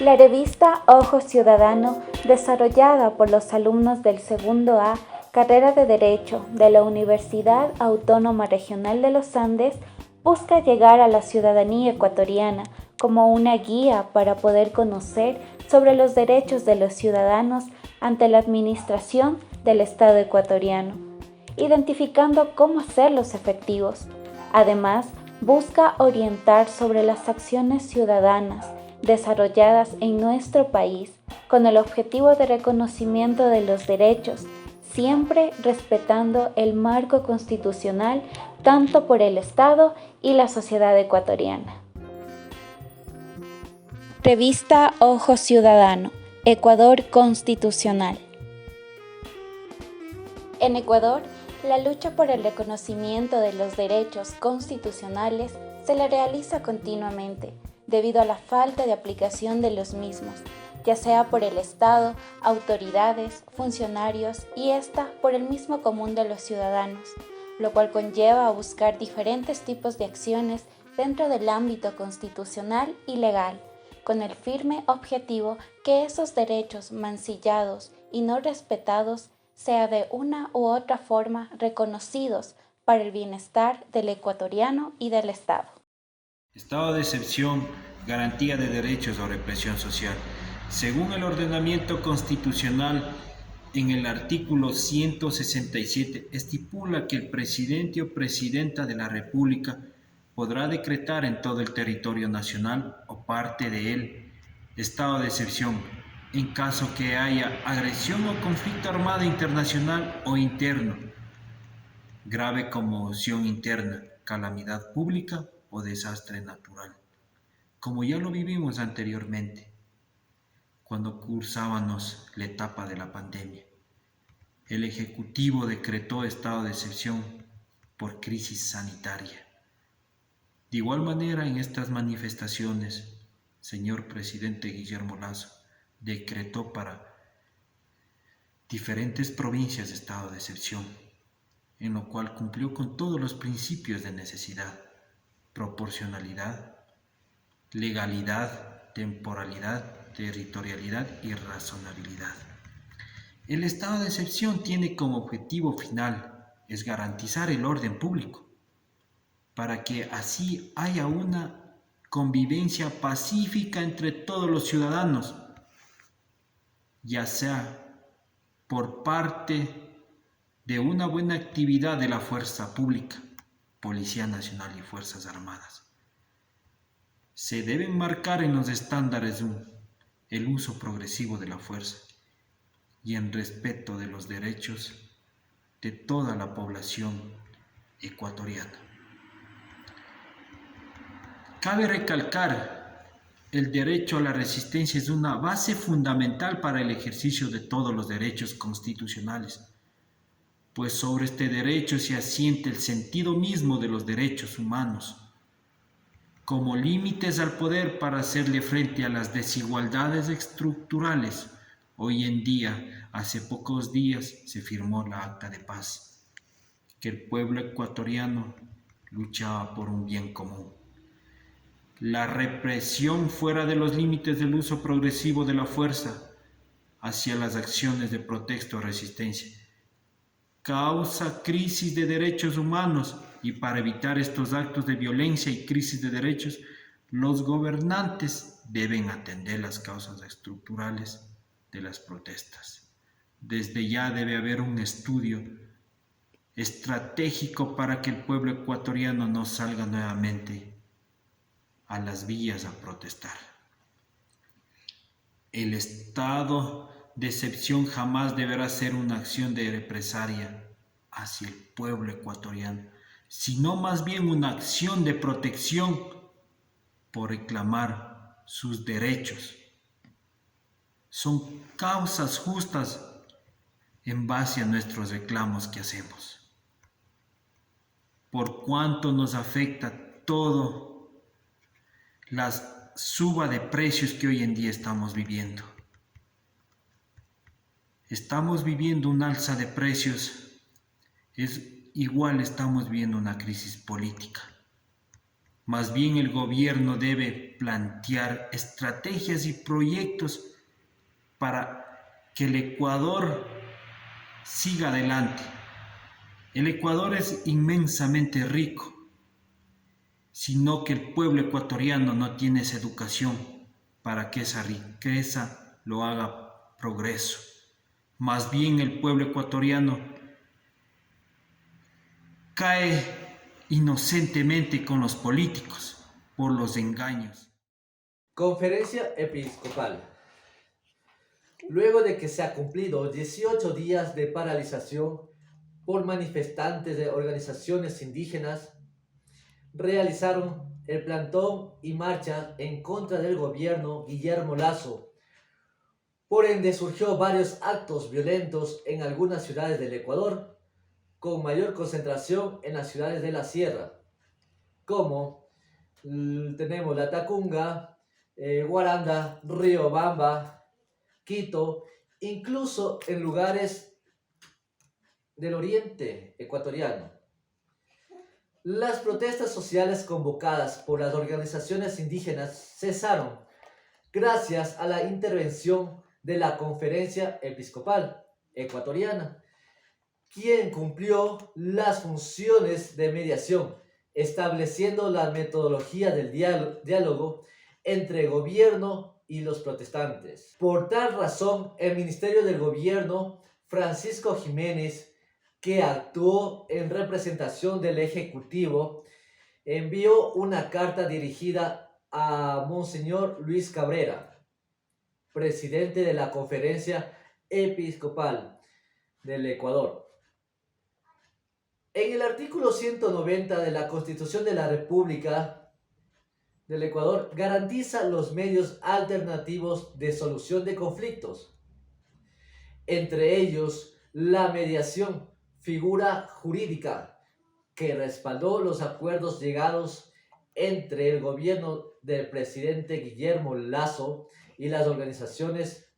La revista Ojo Ciudadano, desarrollada por los alumnos del segundo A, carrera de Derecho de la Universidad Autónoma Regional de los Andes, busca llegar a la ciudadanía ecuatoriana como una guía para poder conocer sobre los derechos de los ciudadanos ante la administración del Estado ecuatoriano, identificando cómo hacerlos efectivos. Además, busca orientar sobre las acciones ciudadanas desarrolladas en nuestro país con el objetivo de reconocimiento de los derechos, siempre respetando el marco constitucional tanto por el Estado y la sociedad ecuatoriana. Revista Ojo Ciudadano, Ecuador Constitucional. En Ecuador, la lucha por el reconocimiento de los derechos constitucionales se la realiza continuamente, debido a la falta de aplicación de los mismos, ya sea por el Estado, autoridades, funcionarios y esta por el mismo común de los ciudadanos, lo cual conlleva a buscar diferentes tipos de acciones dentro del ámbito constitucional y legal, con el firme objetivo que esos derechos mancillados y no respetados sea de una u otra forma reconocidos para el bienestar del ecuatoriano y del Estado. Estado de excepción, garantía de derechos o represión social. Según el ordenamiento constitucional, en el artículo 167 estipula que el presidente o presidenta de la República podrá decretar en todo el territorio nacional o parte de él estado de excepción en caso que haya agresión o conflicto armado internacional o interno, grave conmoción interna, calamidad pública o desastre natural, como ya lo vivimos anteriormente, cuando cursábamos la etapa de la pandemia. El Ejecutivo decretó estado de excepción por crisis sanitaria. De igual manera, en estas manifestaciones, señor presidente Guillermo Lasso decretó para diferentes provincias estado de excepción, en lo cual cumplió con todos los principios de necesidad, proporcionalidad, legalidad, temporalidad, territorialidad y razonabilidad. El estado de excepción tiene como objetivo final es garantizar el orden público, para que así haya una convivencia pacífica entre todos los ciudadanos, ya sea por parte de una buena actividad de la fuerza pública, Policía Nacional y Fuerzas Armadas. Se deben marcar en los estándares el uso progresivo de la fuerza y en respeto de los derechos de toda la población ecuatoriana. Cabe recalcar, el derecho a la resistencia es una base fundamental para el ejercicio de todos los derechos constitucionales, pues sobre este derecho se asienta el sentido mismo de los derechos humanos, como límites al poder para hacerle frente a las desigualdades estructurales. Hoy en día, hace pocos días, se firmó la Acta de Paz, que el pueblo ecuatoriano luchaba por un bien común. La represión fuera de los límites del uso progresivo de la fuerza hacia las acciones de protesta o resistencia causa crisis de derechos humanos, y para evitar estos actos de violencia y crisis de derechos, los gobernantes deben atender las causas estructurales de las protestas. Desde ya debe haber un estudio estratégico para que el pueblo ecuatoriano no salga nuevamente a las vías a protestar. El estado de excepción jamás deberá ser una acción de represalia hacia el pueblo ecuatoriano, sino más bien una acción de protección por reclamar sus derechos. Son causas justas en base a nuestros reclamos que hacemos. Por cuanto nos afecta todo la suba de precios que hoy en día estamos viviendo. Estamos viviendo un alza de precios, igual estamos viendo una crisis política. Más bien el gobierno debe plantear estrategias y proyectos para que el Ecuador siga adelante. El Ecuador es inmensamente rico, sino que el pueblo ecuatoriano no tiene esa educación para que esa riqueza lo haga progreso. Más bien el pueblo ecuatoriano cae inocentemente con los políticos por los engaños. Conferencia Episcopal. Luego de que se ha cumplido 18 días de paralización por manifestantes de organizaciones indígenas, realizaron el plantón y marcha en contra del gobierno Guillermo Lasso. Por ende surgió varios actos violentos en algunas ciudades del Ecuador, con mayor concentración en las ciudades de la sierra, como tenemos La Tacunga, Guaranda, Riobamba, Quito, incluso en lugares del oriente ecuatoriano. Las protestas sociales convocadas por las organizaciones indígenas cesaron gracias a la intervención de la Conferencia Episcopal Ecuatoriana, quien cumplió las funciones de mediación, estableciendo la metodología del diálogo entre gobierno y los protestantes. Por tal razón, el Ministerio del Gobierno, Francisco Jiménez, que actuó en representación del Ejecutivo, envió una carta dirigida a Monseñor Luis Cabrera, presidente de la Conferencia Episcopal del Ecuador. En el artículo 190 de la Constitución de la República del Ecuador garantiza los medios alternativos de solución de conflictos, entre ellos la mediación, figura jurídica que respaldó los acuerdos llegados entre el gobierno del presidente Guillermo Lasso y las organizaciones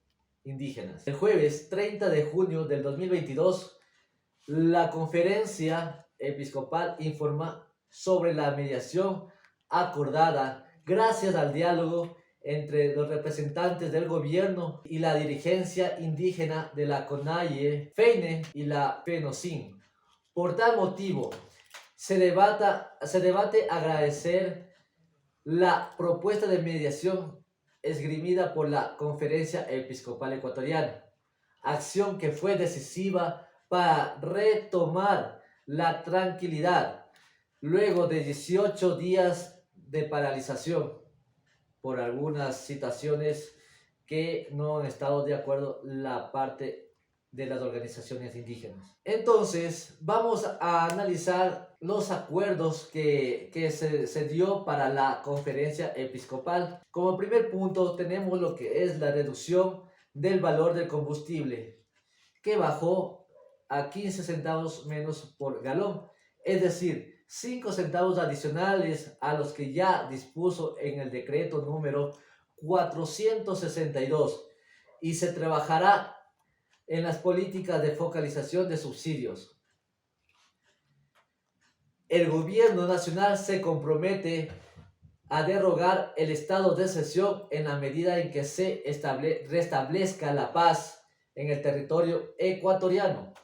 indígenas. El jueves 30 de junio del 2022, la Conferencia Episcopal informa sobre la mediación acordada gracias al diálogo entre los representantes del gobierno y la dirigencia indígena de la CONAIE, FEINE y la FENOCIN. Por tal motivo, se debate agradecer la propuesta de mediación esgrimida por la Conferencia Episcopal Ecuatoriana, acción que fue decisiva para retomar la tranquilidad luego de 18 días de paralización por algunas situaciones que no han estado de acuerdo la parte de las organizaciones indígenas. Entonces, vamos a analizar los acuerdos que se dio para la conferencia episcopal. Como primer punto, tenemos lo que es la reducción del valor del combustible, que bajó a 15 centavos menos por galón, es decir, 5 centavos adicionales a los que ya dispuso en el decreto número 462, y se trabajará en las políticas de focalización de subsidios. El gobierno nacional se compromete a derogar el estado de excepción en la medida en que se restablezca la paz en el territorio ecuatoriano.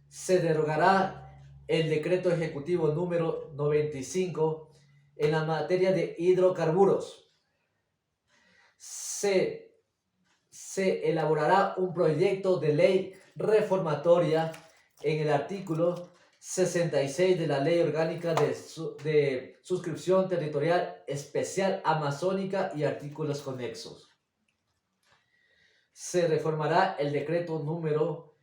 Se derogará el decreto ejecutivo número 95 en la materia de hidrocarburos. Se elaborará un proyecto de ley reformatoria en el artículo 66 de la Ley Orgánica de Suscripción Territorial Especial Amazónica y artículos conexos. Se reformará el decreto número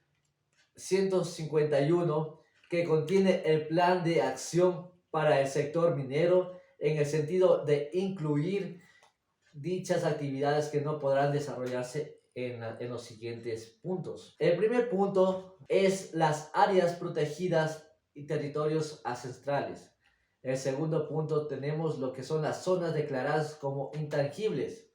151 que contiene el plan de acción para el sector minero en el sentido de incluir dichas actividades que no podrán desarrollarse en los siguientes puntos. El primer punto es las áreas protegidas y territorios ancestrales. El segundo punto tenemos lo que son las zonas declaradas como intangibles.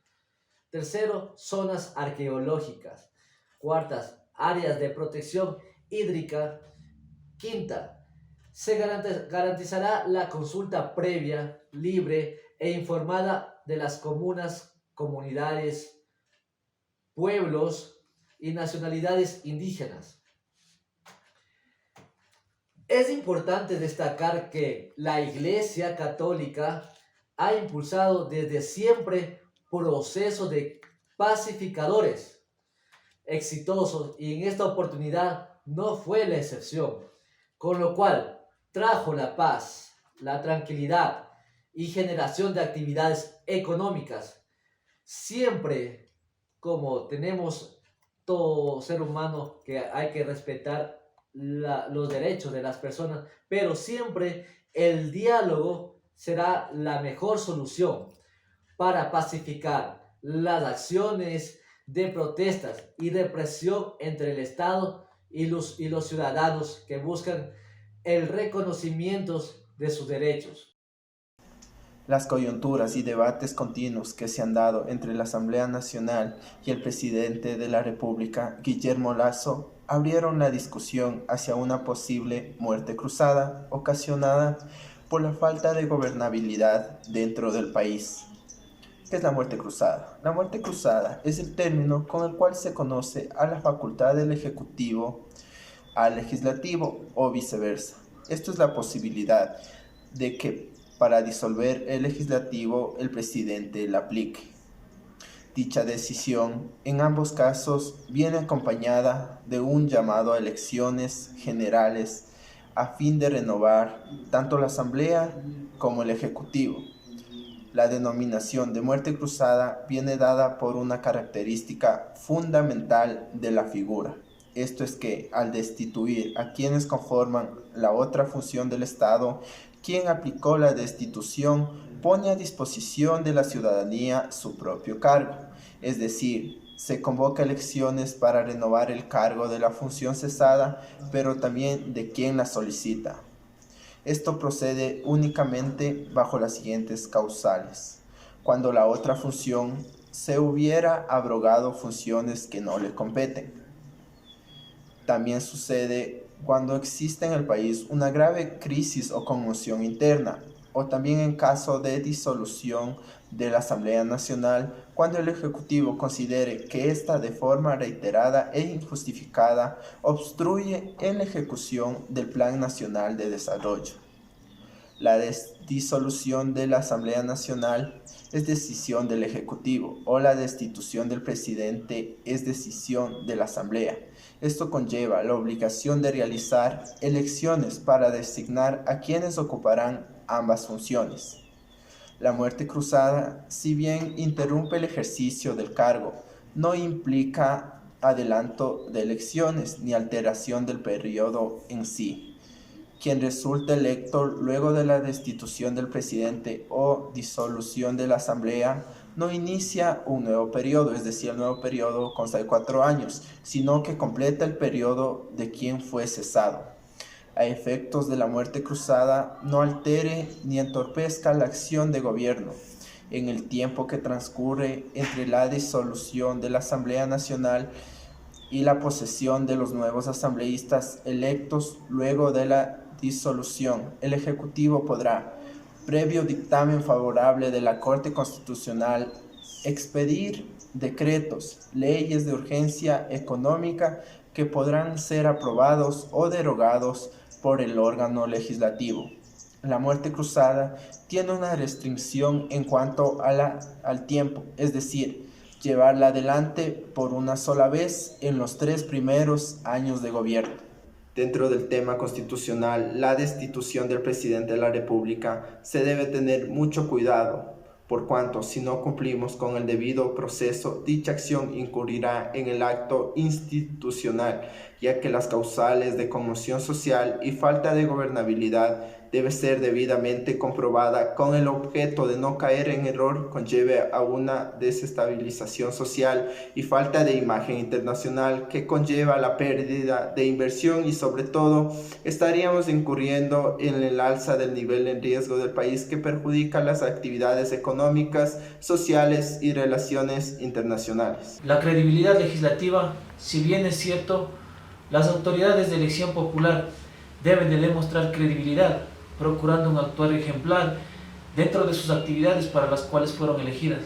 Tercero, zonas arqueológicas. Cuartas, áreas de protección hídrica. Quinta, Se garantizará la consulta previa, libre e informada de las comunas, comunidades, pueblos y nacionalidades indígenas. Es importante destacar que la Iglesia Católica ha impulsado desde siempre procesos de pacificadores exitosos y en esta oportunidad no fue la excepción, con lo cual trajo la paz, la tranquilidad y generación de actividades económicas. Siempre, como tenemos todo ser humano, que hay que respetar los derechos de las personas, pero siempre el diálogo será la mejor solución para pacificar las acciones de protestas y represión entre el Estado y los ciudadanos que buscan el reconocimiento de sus derechos. Las coyunturas y debates continuos que se han dado entre la Asamblea Nacional y el presidente de la República, Guillermo Lasso, abrieron la discusión hacia una posible muerte cruzada ocasionada por la falta de gobernabilidad dentro del país. ¿Qué es la muerte cruzada? La muerte cruzada es el término con el cual se conoce a la facultad del Ejecutivo al Legislativo o viceversa. Esto es la posibilidad de que para disolver el Legislativo el presidente la aplique. Dicha decisión en ambos casos viene acompañada de un llamado a elecciones generales a fin de renovar tanto la Asamblea como el Ejecutivo. La denominación de muerte cruzada viene dada por una característica fundamental de la figura. Esto es que al destituir a quienes conforman la otra función del Estado, quien aplicó la destitución pone a disposición de la ciudadanía su propio cargo, es decir, se convoca elecciones para renovar el cargo de la función cesada, pero también de quien la solicita. Esto procede únicamente bajo las siguientes causales: cuando la otra función se hubiera abrogado funciones que no le competen. También sucede cuando existe en el país una grave crisis o conmoción interna, o también en caso de disolución de la Asamblea Nacional, cuando el Ejecutivo considere que ésta de forma reiterada e injustificada obstruye en la ejecución del Plan Nacional de Desarrollo. La disolución de la Asamblea Nacional es decisión del Ejecutivo o la destitución del presidente es decisión de la Asamblea. Esto conlleva la obligación de realizar elecciones para designar a quienes ocuparán ambas funciones. La muerte cruzada, si bien interrumpe el ejercicio del cargo, no implica adelanto de elecciones ni alteración del periodo en sí. Quien resulta electo luego de la destitución del presidente o disolución de la Asamblea no inicia un nuevo periodo, es decir, el nuevo periodo consta de 4 años, sino que completa el periodo de quien fue cesado. A efectos de la muerte cruzada, no altere ni entorpezca la acción de gobierno en el tiempo que transcurre entre la disolución de la Asamblea Nacional y la posesión de los nuevos asambleístas electos luego de la disolución. El Ejecutivo podrá, previo dictamen favorable de la Corte Constitucional, expedir decretos, leyes de urgencia económica que podrán ser aprobados o derogados por el órgano legislativo. La muerte cruzada tiene una restricción en cuanto al tiempo, es decir, llevarla adelante por una sola vez en los 3 primeros años de gobierno. Dentro del tema constitucional, la destitución del presidente de la República se debe tener mucho cuidado, por cuanto si no cumplimos con el debido proceso, dicha acción incurrirá en el acto institucional, ya que las causales de conmoción social y falta de gobernabilidad debe ser debidamente comprobada con el objeto de no caer en error conlleve a una desestabilización social y falta de imagen internacional que conlleva la pérdida de inversión y sobre todo estaríamos incurriendo en el alza del nivel en riesgo del país que perjudica las actividades económicas, sociales y relaciones internacionales. La credibilidad legislativa, si bien es cierto, las autoridades de elección popular deben de demostrar credibilidad, procurando un actuar ejemplar dentro de sus actividades para las cuales fueron elegidas,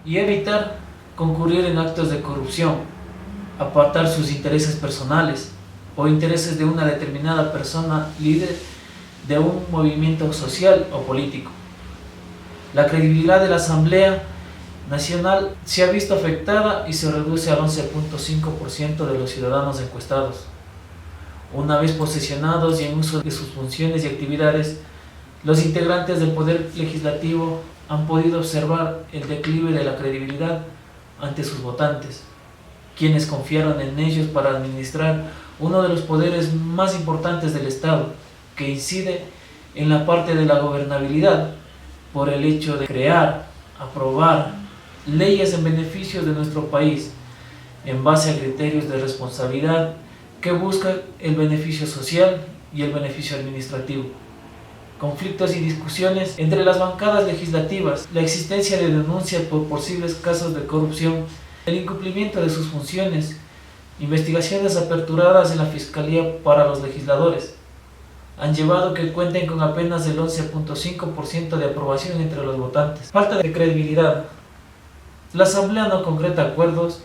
y evitar concurrir en actos de corrupción, apartar sus intereses personales o intereses de una determinada persona líder de un movimiento social o político. La credibilidad de la Asamblea Nacional se ha visto afectada y se reduce al 11.5% de los ciudadanos encuestados. Una vez posesionados y en uso de sus funciones y actividades, los integrantes del Poder Legislativo han podido observar el declive de la credibilidad ante sus votantes, quienes confiaron en ellos para administrar uno de los poderes más importantes del Estado, que incide en la parte de la gobernabilidad por el hecho de crear, aprobar leyes en beneficio de nuestro país en base a criterios de responsabilidad que buscan el beneficio social y el beneficio administrativo. Conflictos y discusiones entre las bancadas legislativas, la existencia de denuncias por posibles casos de corrupción, el incumplimiento de sus funciones, investigaciones aperturadas en la Fiscalía para los legisladores, han llevado que cuenten con apenas el 11.5% de aprobación entre los votantes. Falta de credibilidad. La Asamblea no concreta acuerdos,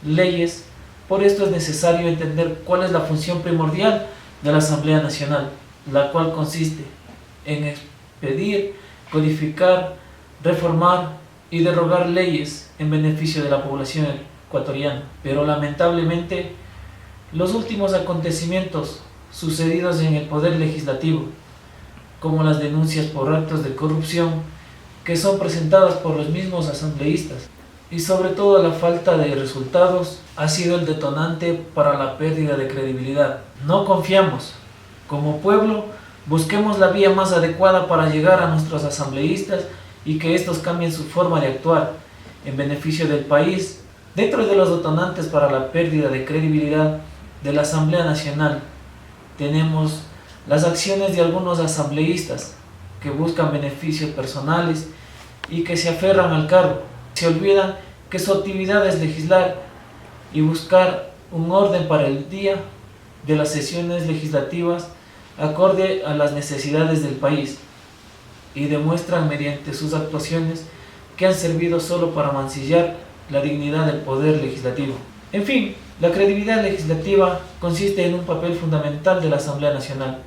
leyes, por esto es necesario entender cuál es la función primordial de la Asamblea Nacional, la cual consiste en expedir, codificar, reformar y derogar leyes en beneficio de la población ecuatoriana. Pero lamentablemente, los últimos acontecimientos sucedidos en el Poder Legislativo, como las denuncias por actos de corrupción que son presentadas por los mismos asambleístas, y sobre todo la falta de resultados, ha sido el detonante para la pérdida de credibilidad. No confiamos. Como pueblo, busquemos la vía más adecuada para llegar a nuestros asambleístas y que estos cambien su forma de actuar en beneficio del país. Dentro de los detonantes para la pérdida de credibilidad de la Asamblea Nacional, tenemos las acciones de algunos asambleístas que buscan beneficios personales y que se aferran al cargo. Se olvidan que su actividad es legislar y buscar un orden para el día de las sesiones legislativas acorde a las necesidades del país, y demuestran mediante sus actuaciones que han servido solo para mancillar la dignidad del poder legislativo. En fin, la credibilidad legislativa consiste en un papel fundamental de la Asamblea Nacional.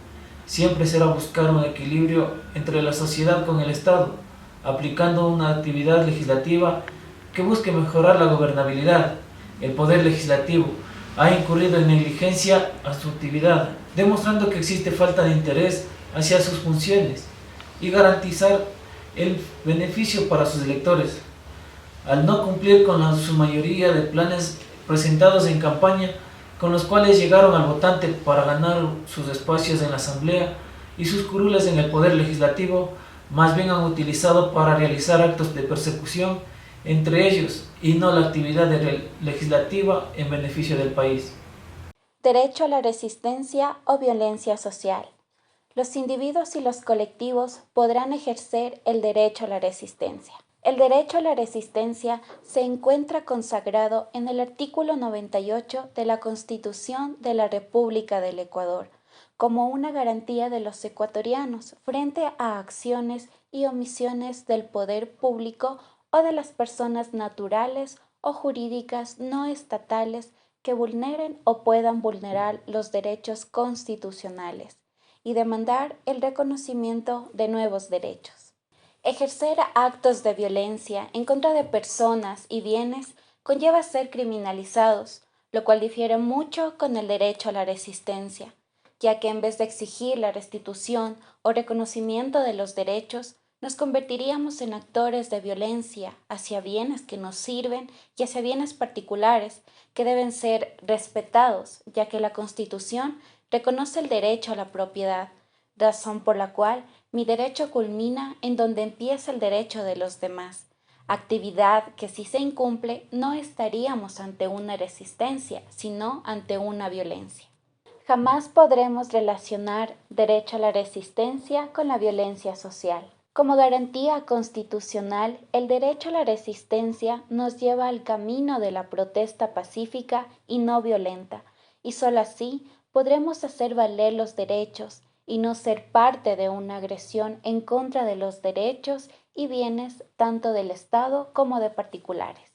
Siempre será buscar un equilibrio entre la sociedad con el Estado, aplicando una actividad legislativa que busque mejorar la gobernabilidad. El Poder Legislativo ha incurrido en negligencia a su actividad, demostrando que existe falta de interés hacia sus funciones y garantizar el beneficio para sus electores. Al no cumplir con su mayoría de planes presentados en campaña, con los cuales llegaron al votante para ganar sus espacios en la Asamblea y sus curules en el Poder Legislativo, más bien han utilizado para realizar actos de persecución entre ellos y no la actividad legislativa en beneficio del país. Derecho a la resistencia o violencia social. Los individuos y los colectivos podrán ejercer el derecho a la resistencia. El derecho a la resistencia se encuentra consagrado en el artículo 98 de la Constitución de la República del Ecuador, como una garantía de los ecuatorianos frente a acciones y omisiones del poder público o de las personas naturales o jurídicas no estatales que vulneren o puedan vulnerar los derechos constitucionales, y demandar el reconocimiento de nuevos derechos. Ejercer actos de violencia en contra de personas y bienes conlleva ser criminalizados, lo cual difiere mucho con el derecho a la resistencia, ya que en vez de exigir la restitución o reconocimiento de los derechos, nos convertiríamos en actores de violencia hacia bienes que nos sirven y hacia bienes particulares que deben ser respetados, ya que la Constitución reconoce el derecho a la propiedad, razón por la cual mi derecho culmina en donde empieza el derecho de los demás, actividad que si se incumple no estaríamos ante una resistencia, sino ante una violencia. Jamás podremos relacionar derecho a la resistencia con la violencia social. Como garantía constitucional, el derecho a la resistencia nos lleva al camino de la protesta pacífica y no violenta, y sólo así podremos hacer valer los derechos y no ser parte de una agresión en contra de los derechos y bienes tanto del Estado como de particulares.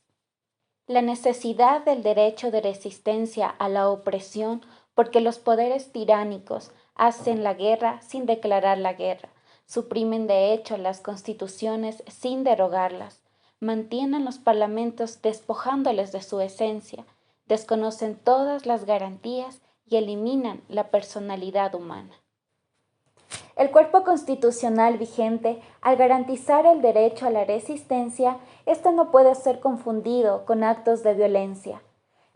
La necesidad del derecho de resistencia a la opresión porque los poderes tiránicos hacen la guerra sin declarar la guerra, suprimen de hecho las constituciones sin derogarlas, mantienen los parlamentos despojándoles de su esencia, desconocen todas las garantías y eliminan la personalidad humana. El cuerpo constitucional vigente, al garantizar el derecho a la resistencia, este no puede ser confundido con actos de violencia.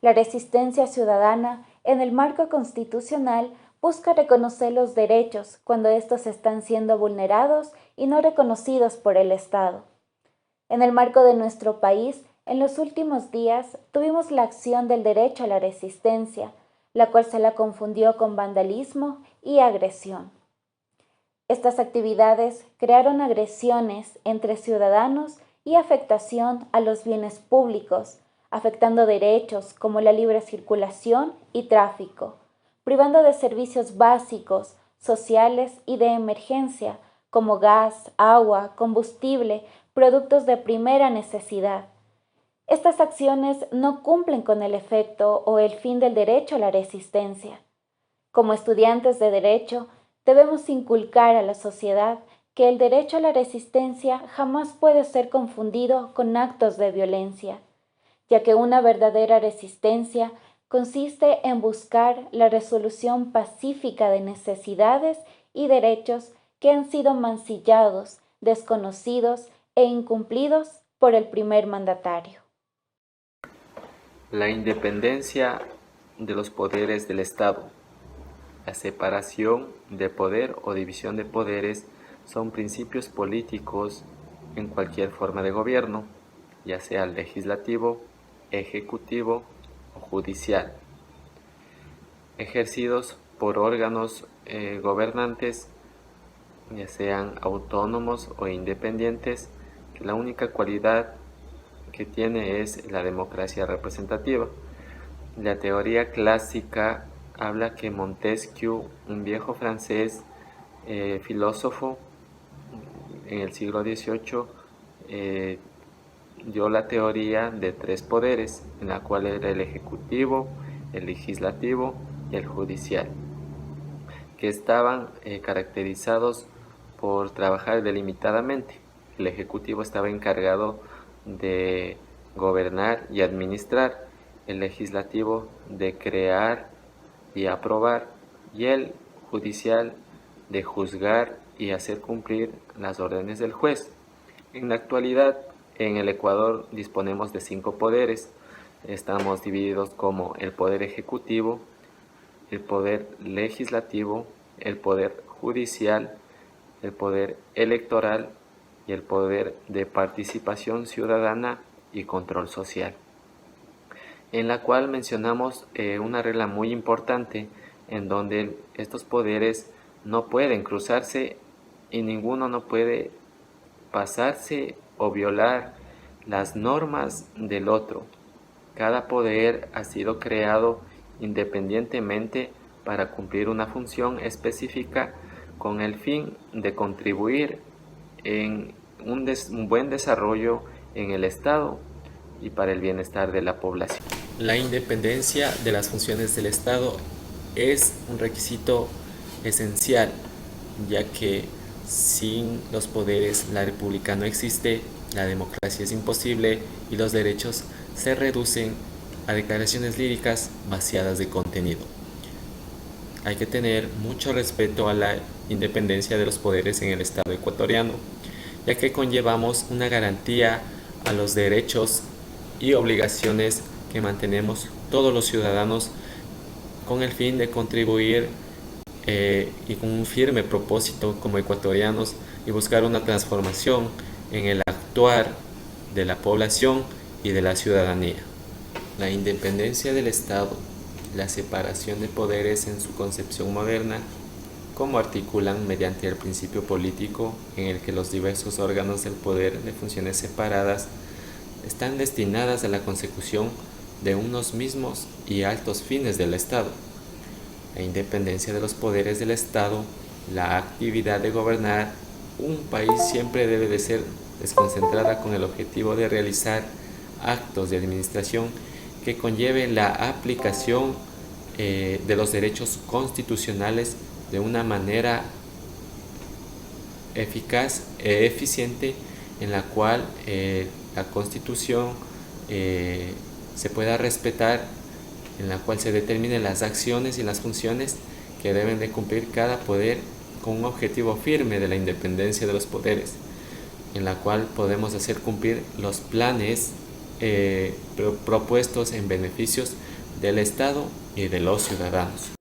La resistencia ciudadana, en el marco constitucional, busca reconocer los derechos cuando estos están siendo vulnerados y no reconocidos por el Estado. En el marco de nuestro país, en los últimos días tuvimos la acción del derecho a la resistencia, la cual se la confundió con vandalismo y agresión. Estas actividades crearon agresiones entre ciudadanos y afectación a los bienes públicos, afectando derechos como la libre circulación y tráfico, privando de servicios básicos, sociales y de emergencia, como gas, agua, combustible, productos de primera necesidad. Estas acciones no cumplen con el efecto o el fin del derecho a la resistencia. Como estudiantes de derecho, debemos inculcar a la sociedad que el derecho a la resistencia jamás puede ser confundido con actos de violencia, ya que una verdadera resistencia consiste en buscar la resolución pacífica de necesidades y derechos que han sido mancillados, desconocidos e incumplidos por el primer mandatario. La independencia de los poderes del Estado. La separación de poder o división de poderes son principios políticos en cualquier forma de gobierno, ya sea legislativo, ejecutivo o judicial, ejercidos por órganos gobernantes, ya sean autónomos o independientes, que la única cualidad que tiene es la democracia representativa. La teoría clásica habla que Montesquieu, un viejo francés filósofo en el siglo XVIII, dio la teoría de tres poderes, en la cual era el ejecutivo, el legislativo y el judicial, que estaban caracterizados por trabajar delimitadamente. El ejecutivo estaba encargado de gobernar y administrar, el legislativo de crear y aprobar, y el judicial de juzgar y hacer cumplir las órdenes del juez. En la actualidad, en el Ecuador disponemos de 5 poderes. Estamos divididos como el poder ejecutivo, el poder legislativo, el poder judicial, el poder electoral y el poder de participación ciudadana y control social, en la cual mencionamos una regla muy importante en donde estos poderes no pueden cruzarse y ninguno no puede pasarse o violar las normas del otro. Cada poder ha sido creado independientemente para cumplir una función específica con el fin de contribuir en un buen desarrollo en el Estado y para el bienestar de la población. La independencia de las funciones del Estado es un requisito esencial, ya que sin los poderes la república no existe, la democracia es imposible y los derechos se reducen a declaraciones líricas vaciadas de contenido. Hay que tener mucho respeto a la independencia de los poderes en el Estado ecuatoriano, ya que conllevamos una garantía a los derechos y obligaciones que mantenemos todos los ciudadanos con el fin de contribuir y con un firme propósito como ecuatorianos y buscar una transformación en el actuar de la población y de la ciudadanía. La independencia del Estado, la separación de poderes en su concepción moderna, como articulan mediante el principio político en el que los diversos órganos del poder de funciones separadas están destinadas a la consecución de unos mismos y altos fines del Estado. la independencia de los poderes del Estado, la actividad de gobernar un país siempre debe de ser desconcentrada con el objetivo de realizar actos de administración que conlleven la aplicación de los derechos constitucionales de una manera eficaz e eficiente, en la cual la Constitución se pueda respetar, en la cual se determinen las acciones y las funciones que deben de cumplir cada poder con un objetivo firme de la independencia de los poderes, en la cual podemos hacer cumplir los planes propuestos en beneficios del Estado y de los ciudadanos.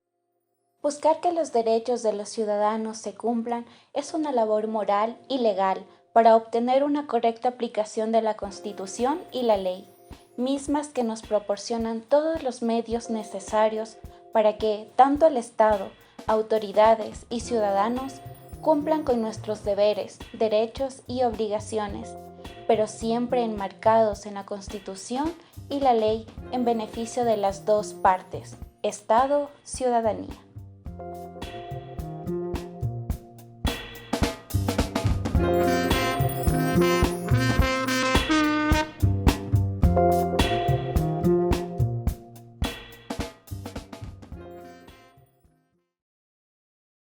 Buscar que los derechos de los ciudadanos se cumplan es una labor moral y legal para obtener una correcta aplicación de la Constitución y la ley, mismas que nos proporcionan todos los medios necesarios para que tanto el Estado, autoridades y ciudadanos cumplan con nuestros deberes, derechos y obligaciones, pero siempre enmarcados en la Constitución y la ley en beneficio de las dos partes, Estado-ciudadanía.